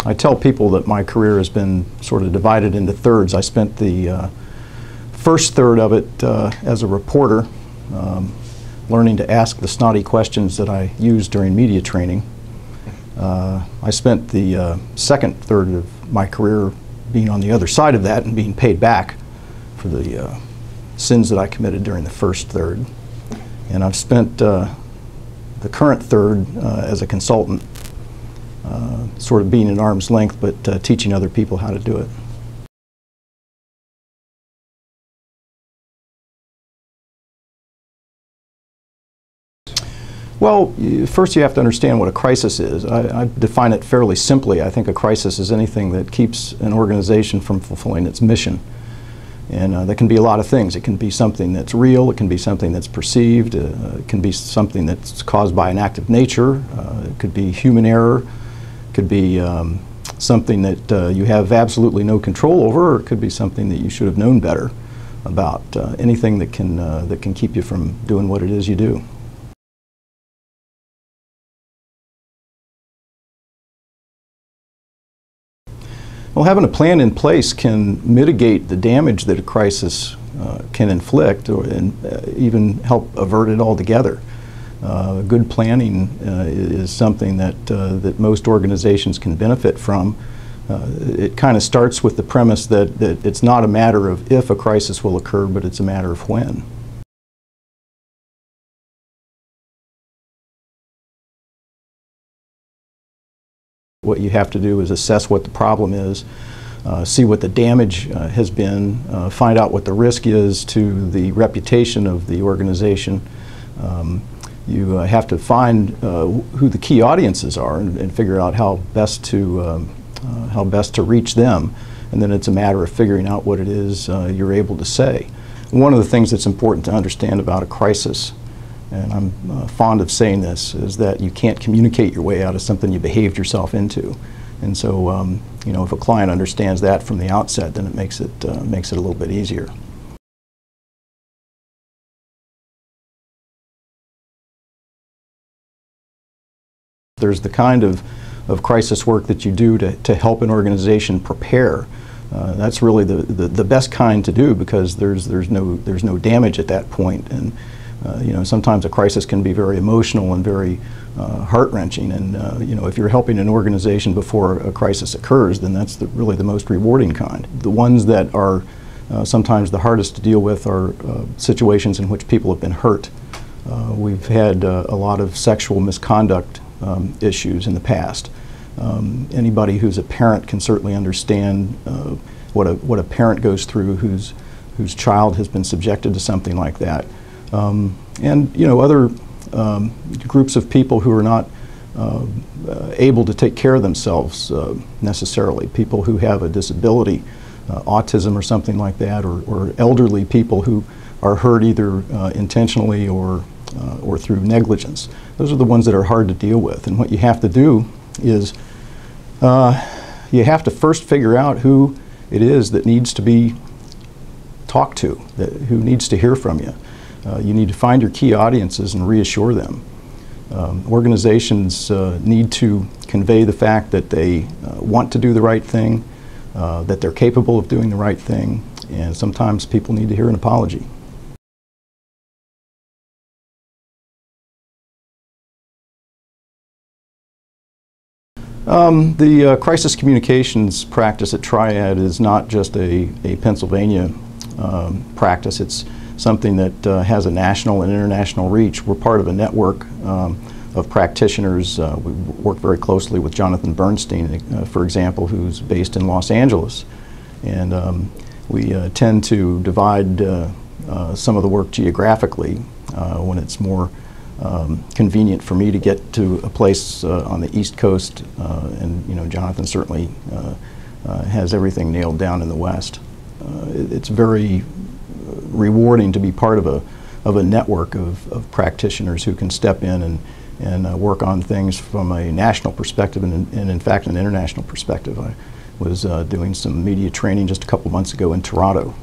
I tell people that my career has been sort of divided into thirds. I spent the first third of it as a reporter, learning to ask the snotty questions that I used during media training. I spent the second third of my career being on the other side of that and being paid back for the sins that I committed during the first third. And I've spent the current third as a consultant, sort of being at arm's length, but teaching other people how to do it. Well, first you have to understand what a crisis is. I define it fairly simply. I think a crisis is anything that keeps an organization from fulfilling its mission. And that can be a lot of things. It can be something that's real, it can be something that's perceived, it can be something that's caused by an act of nature, it could be human error, it could be something that you have absolutely no control over, or it could be something that you should have known better about. Anything that can keep you from doing what it is you do. Well, having a plan in place can mitigate the damage that a crisis can inflict, or even help avert it altogether. Good planning is something that most organizations can benefit from. It kind of starts with the premise that it's not a matter of if a crisis will occur, but it's a matter of when. What you have to do is assess what the problem is, see what the damage has been, find out what the risk is to the reputation of the organization. You have to find who the key audiences are and figure out how best to reach them. And then it's a matter of figuring out what it is you're able to say. One of the things that's important to understand about a crisis, and I'm fond of saying this, is that you can't communicate your way out of something you behaved yourself into. And so, you know, if a client understands that from the outset, then it makes it a little bit easier. There's the kind of crisis work that you do to help an organization prepare. That's really the best kind to do, because there's no damage at that point. And you know, sometimes a crisis can be very emotional and very heart-wrenching, and you know, if you're helping an organization before a crisis occurs, then that's really the most rewarding kind. The ones that are sometimes the hardest to deal with are situations in which people have been hurt. We've had a lot of sexual misconduct issues in the past. Anybody who's a parent can certainly understand what a parent goes through whose child has been subjected to something like that. And you know, other groups of people who are not able to take care of themselves necessarily, people who have a disability, autism or something like that, or elderly people who are hurt either intentionally or through negligence. Those are the ones that are hard to deal with. And what you have to do is you have to first figure out who it is that needs to be talked to, who needs to hear from you. You need to find your key audiences and reassure them. Organizations need to convey the fact that they want to do the right thing, that they're capable of doing the right thing, and sometimes people need to hear an apology. The crisis communications practice at Triad is not just a Pennsylvania practice. It's something that has a national and international reach. We're part of a network of practitioners. We work very closely with Jonathan Bernstein, for example, who's based in Los Angeles. And we tend to divide some of the work geographically when it's more convenient for me to get to a place on the East Coast, and you know, Jonathan certainly has everything nailed down in the West. It's very rewarding to be part of a network of practitioners who can step in and work on things from a national perspective and in fact an international perspective. I was doing some media training just a couple months ago in Toronto.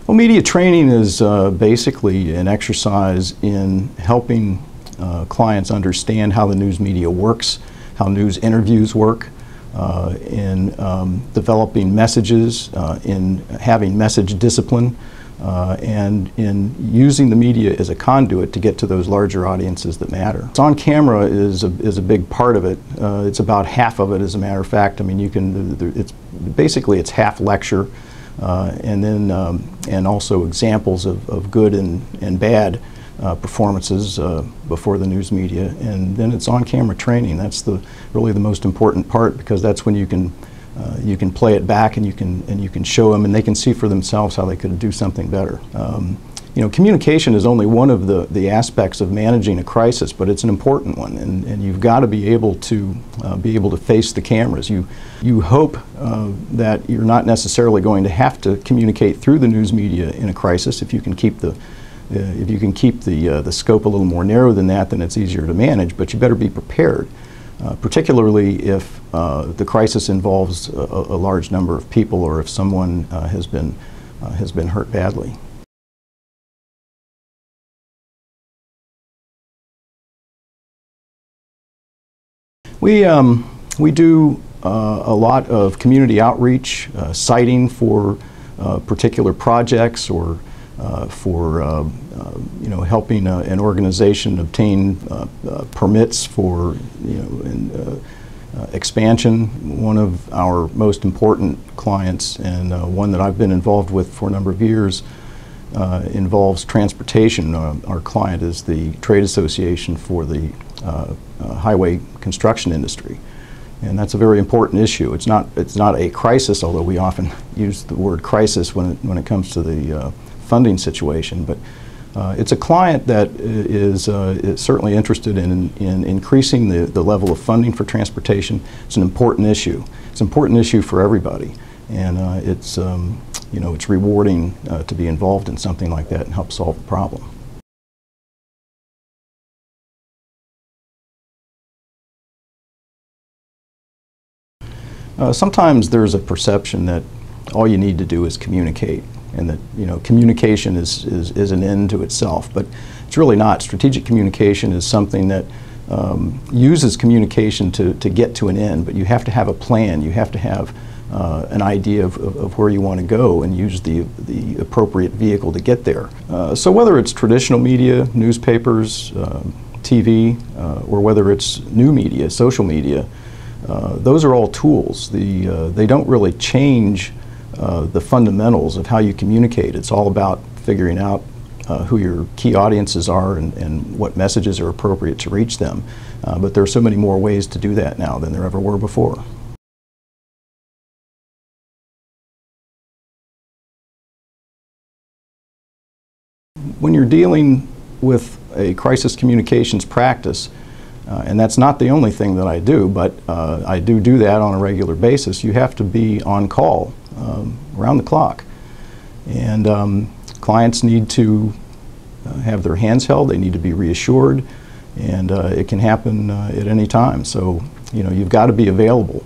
Well, media training is basically an exercise in helping clients understand how the news media works, how news interviews work, in developing messages, in having message discipline, and in using the media as a conduit to get to those larger audiences that matter. On camera is a big part of it. It's about half of it, as a matter of fact. I mean, you can, it's half lecture, and then and also examples of good and bad performances before the news media, and then it's on-camera training. That's really the most important part, because that's when you can play it back and you can show them, and they can see for themselves how they could do something better. You know, communication is only one of the aspects of managing a crisis, but it's an important one, and you've got to be able to face the cameras. You hope that you're not necessarily going to have to communicate through the news media in a crisis. If you can keep the scope a little more narrow than that, then it's easier to manage, but you better be prepared, particularly if the crisis involves a large number of people, or if someone has been hurt badly. We do a lot of community outreach, citing for particular projects, or for you know, helping an organization obtain permits for, you know, expansion. One of our most important clients, and one that I've been involved with for a number of years, involves transportation. Our client is the trade association for the highway construction industry, and that's a very important issue. It's not a crisis, although we often use the word crisis when it comes to the funding situation, but it's a client that is certainly interested in increasing the level of funding for transportation. It's an important issue. It's an important issue for everybody, and it's you know, it's rewarding to be involved in something like that and help solve the problem. Sometimes there's a perception that all you need to do is communicate, and that, you know, communication is an end to itself, but it's really not. Strategic communication is something that uses communication to get to an end, but you have to have a plan. You have to have an idea of where you want to go, and use the appropriate vehicle to get there. So whether it's traditional media, newspapers, TV, or whether it's new media, social media, those are all tools. They don't really change the fundamentals of how you communicate. It's all about figuring out who your key audiences are, and what messages are appropriate to reach them. But there are so many more ways to do that now than there ever were before. When you're dealing with a crisis communications practice, and that's not the only thing that I do, but I do that on a regular basis, you have to be on call around the clock. And clients need to have their hands held, they need to be reassured, and it can happen at any time. So, you know, you've got to be available.